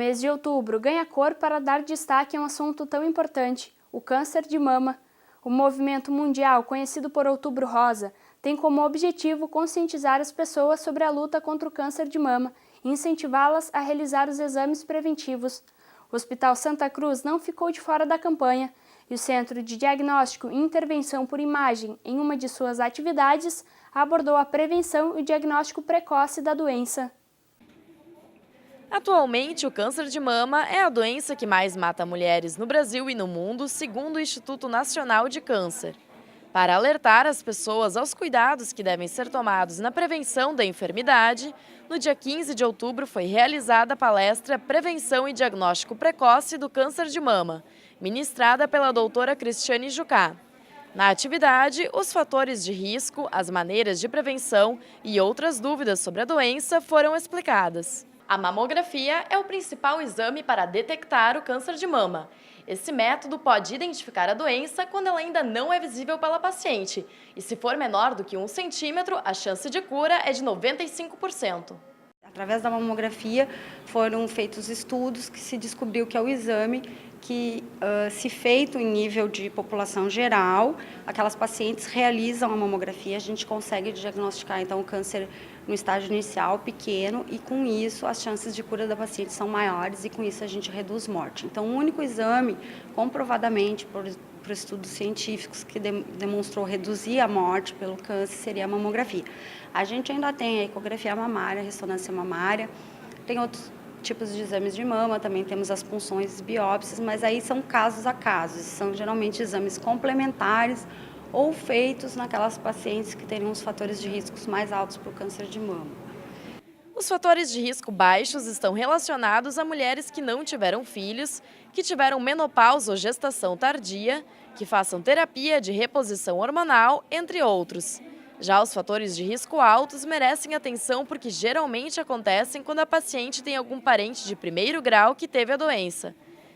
mês de outubro ganha cor para dar destaque a um assunto tão importante, o câncer de mama. O movimento mundial, conhecido por Outubro Rosa, tem como objetivo conscientizar as pessoas sobre a luta contra o câncer de mama e incentivá-las a realizar os exames preventivos. O Hospital Santa Cruz não ficou de fora da campanha e o Centro de Diagnóstico e Intervenção por Imagem, em uma de suas atividades, abordou a prevenção e o diagnóstico precoce da doença. Atualmente, o câncer de mama é a doença que mais mata mulheres no Brasil e no mundo, segundo o Instituto Nacional de Câncer. Para alertar as pessoas aos cuidados que devem ser tomados na prevenção da enfermidade, no dia 15 de outubro foi realizada a palestra Prevenção e Diagnóstico Precoce do Câncer de Mama, ministrada pela doutora Cristiane Jucá. Na atividade, os fatores de risco, as maneiras de prevenção e outras dúvidas sobre a doença foram explicadas. A mamografia é o principal exame para detectar o câncer de mama. Esse método pode identificar a doença quando ela ainda não é visível pela paciente. E se for menor do que 1 centímetro, a chance de cura é de 95%. Através da mamografia foram feitos estudos que se descobriu que é o exame que, se feito em nível de população geral, aquelas pacientes realizam a mamografia, a gente consegue diagnosticar então o câncer no estágio inicial pequeno e com isso as chances de cura da paciente são maiores e com isso a gente reduz morte. Então o único exame comprovadamente por estudos científicos que demonstrou reduzir a morte pelo câncer seria a mamografia. A gente ainda tem a ecografia mamária, a ressonância mamária, tem outros tipos de exames de mama, também temos as punções e biópsias, mas aí são casos a casos, são geralmente exames complementares ou feitos naquelas pacientes que teriam os fatores de riscos mais altos para o câncer de mama. Os fatores de risco baixos estão relacionados a mulheres que não tiveram filhos, que tiveram menopausa ou gestação tardia, que façam terapia de reposição hormonal, entre outros. Já os fatores de risco altos merecem atenção porque geralmente acontecem quando a paciente tem algum parente de primeiro grau que teve a doença.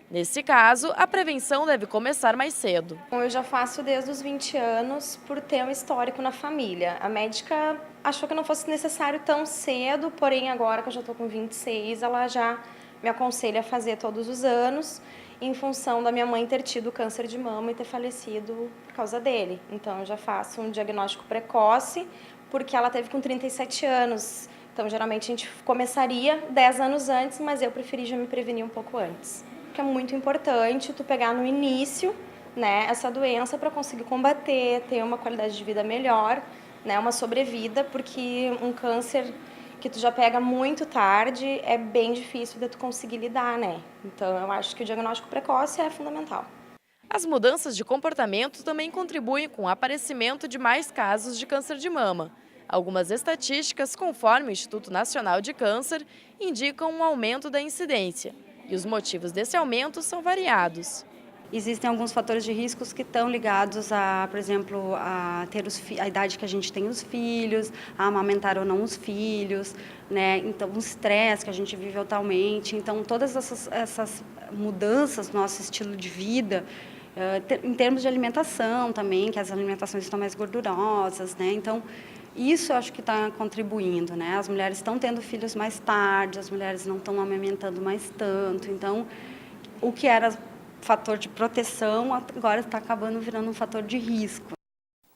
Nesse caso, a prevenção deve começar mais cedo. Eu já faço desde os 20 anos por ter um histórico na família. A médica achou que não fosse necessário tão cedo, porém agora que eu já estou com 26, ela já me aconselha a fazer todos os anos, em função da minha mãe ter tido câncer de mama e ter falecido por causa dele. Então eu já faço um diagnóstico precoce, porque ela teve com 37 anos. Então geralmente a gente começaria 10 anos antes, mas eu preferi já me prevenir um pouco antes. É muito importante tu pegar no início, né, essa doença para conseguir combater, ter uma qualidade de vida melhor, né, uma sobrevida, porque um câncer que tu já pega muito tarde é bem difícil de tu conseguir lidar, né? Então eu acho que o diagnóstico precoce é fundamental. As mudanças de comportamento também contribuem com o aparecimento de mais casos de câncer de mama. Algumas estatísticas, conforme o Instituto Nacional de Câncer, indicam um aumento da incidência. E os motivos desse aumento são variados. Existem alguns fatores de riscos que estão ligados a, por exemplo, a ter a idade que a gente tem os filhos, a amamentar ou não os filhos, né? Então, o estresse que a gente vive atualmente. Então, todas essas mudanças no nosso estilo de vida, em termos de alimentação também, que as alimentações estão mais gordurosas, né? Então, isso eu acho que está contribuindo, né? As mulheres estão tendo filhos mais tarde, as mulheres não estão amamentando mais tanto. Então, o que era fator de proteção agora está acabando virando um fator de risco.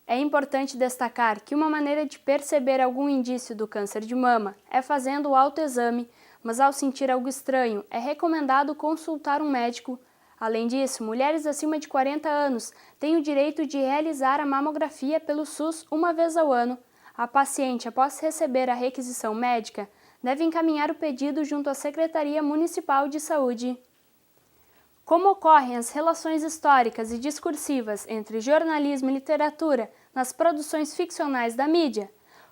É importante destacar que uma maneira de perceber algum indício do câncer de mama é fazendo o autoexame, mas ao sentir algo estranho, é recomendado consultar um médico. Além disso, mulheres acima de 40 anos têm o direito de realizar a mamografia pelo SUS uma vez ao ano. A paciente, após receber a requisição médica, deve encaminhar o pedido junto à Secretaria Municipal de Saúde. Como ocorrem as relações históricas e discursivas entre jornalismo e literatura nas produções ficcionais da mídia?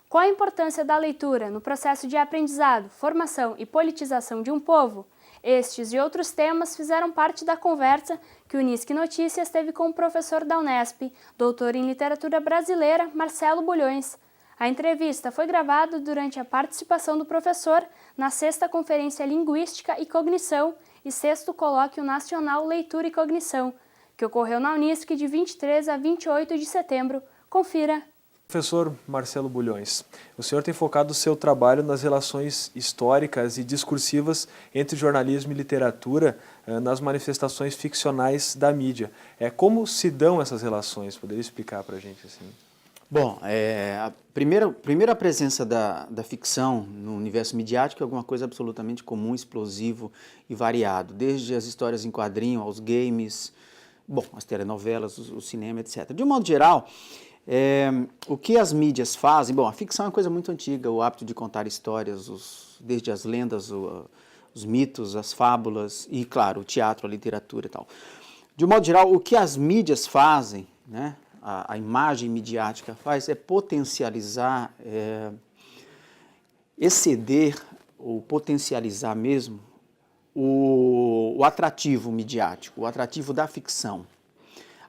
Qual a importância da leitura no processo de aprendizado, formação e politização de um povo? Estes e outros temas fizeram parte da conversa que o Unisque Notícias teve com o professor da Unesp, doutor em literatura brasileira, Marcelo Bulhões. A entrevista foi gravada durante a participação do professor na 6ª Conferência Linguística e Cognição e 6º Colóquio Nacional Leitura e Cognição, que ocorreu na Unisc de 23 a 28 de setembro. Confira! Professor Marcelo Bulhões, o senhor tem focado o seu trabalho nas relações históricas e discursivas entre jornalismo e literatura nas manifestações ficcionais da mídia. Como se dão essas relações? Poderia explicar para a gente assim? Bom, a primeira presença da ficção no universo midiático é alguma coisa absolutamente comum, explosivo e variado, desde as histórias em quadrinho aos games, bom, as telenovelas, o cinema, etc. De um modo geral, o que as mídias fazem, bom, a ficção é uma coisa muito antiga, o hábito de contar histórias, desde as lendas, os mitos, as fábulas e, claro, o teatro, a literatura e tal. De um modo geral, o que as mídias fazem, né, a imagem midiática faz é potencializar, exceder ou potencializar mesmo o atrativo midiático, o atrativo da ficção.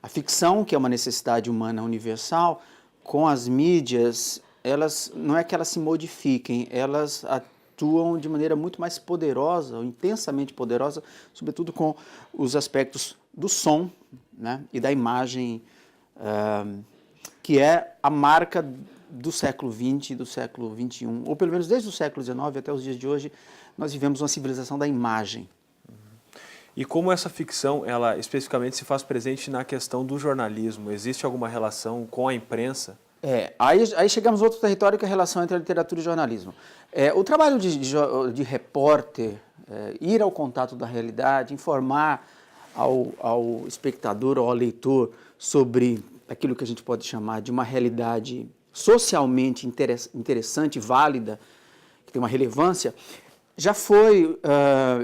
A ficção, que é uma necessidade humana universal, com as mídias, não é que elas se modifiquem, elas atuam de maneira muito mais poderosa, ou intensamente poderosa, sobretudo com os aspectos do som, né, e da imagem, que é a marca do século XX e do século XXI, ou pelo menos desde o século XIX até os dias de hoje, nós vivemos uma civilização da imagem. E como essa ficção, ela especificamente se faz presente na questão do jornalismo? Existe alguma relação com a imprensa? Aí chegamos a outro território, que é a relação entre a literatura e o jornalismo. O trabalho de repórter, ir ao contato da realidade, informar ao espectador ou ao leitor sobre aquilo que a gente pode chamar de uma realidade socialmente interessante, válida, que tem uma relevância,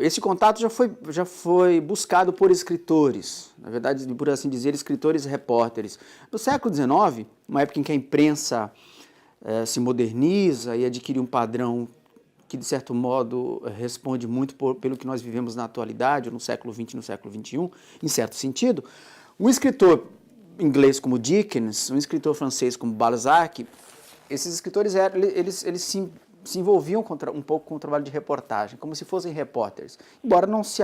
esse contato já foi buscado por escritores, na verdade, por assim dizer, escritores e repórteres. No século XIX, uma época em que a imprensa se moderniza e adquire um padrão que, de certo modo, responde muito pelo que nós vivemos na atualidade, no século XX e no século XXI, em certo sentido, um escritor inglês como Dickens, um escritor francês como Balzac, esses escritores eles se envolviam um pouco com o trabalho de reportagem, como se fossem repórteres, embora não se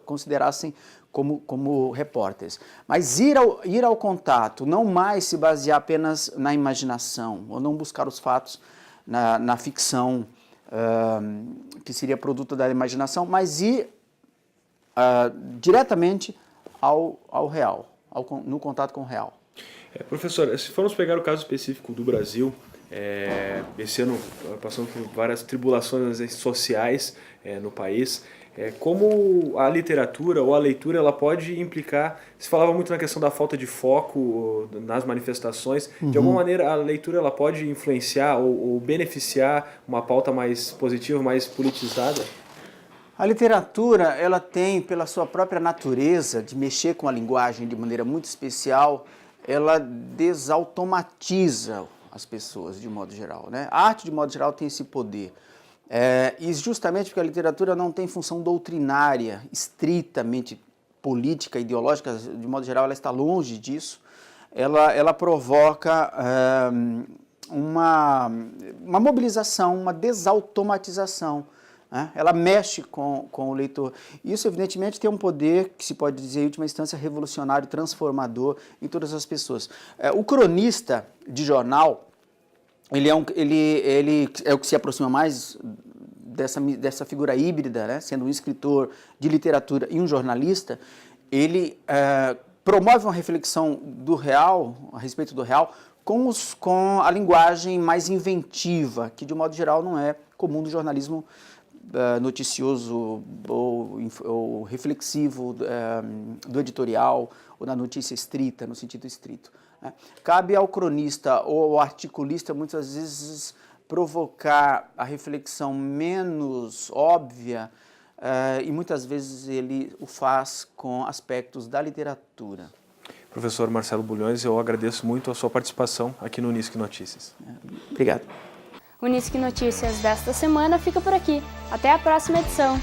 considerassem como repórteres. Mas ir ao contato, não mais se basear apenas na imaginação, ou não buscar os fatos na ficção, que seria produto da imaginação, mas ir diretamente ao real, no contato com o real. Professor, se formos pegar o caso específico do Brasil, esse ano passando por várias tribulações sociais no país, como a literatura ou a leitura ela pode implicar, se falava muito na questão da falta de foco nas manifestações, de alguma maneira a leitura ela pode influenciar ou beneficiar uma pauta mais positiva, mais politizada? A literatura, ela tem, pela sua própria natureza, de mexer com a linguagem de maneira muito especial, ela desautomatiza as pessoas, de modo geral, né? A arte, de modo geral, tem esse poder. E justamente porque a literatura não tem função doutrinária, estritamente política, ideológica, de modo geral, ela está longe disso, ela provoca uma mobilização, uma desautomatização. Ela mexe com o leitor. Isso, evidentemente, tem um poder que se pode dizer, em última instância, revolucionário, transformador em todas as pessoas. O cronista de jornal, ele é o que se aproxima mais dessa figura híbrida, né? Sendo um escritor de literatura e um jornalista, ele promove uma reflexão do real, a respeito do real, com a linguagem mais inventiva, que, de um modo geral, não é comum do jornalismo noticioso ou reflexivo do editorial ou da notícia estrita, no sentido estrito. Cabe ao cronista ou ao articulista, muitas vezes, provocar a reflexão menos óbvia e muitas vezes ele o faz com aspectos da literatura. Professor Marcelo Bulhões, eu agradeço muito a sua participação aqui no Unisc Notícias. Obrigado. O Unisc Notícias desta semana fica por aqui. Até a próxima edição.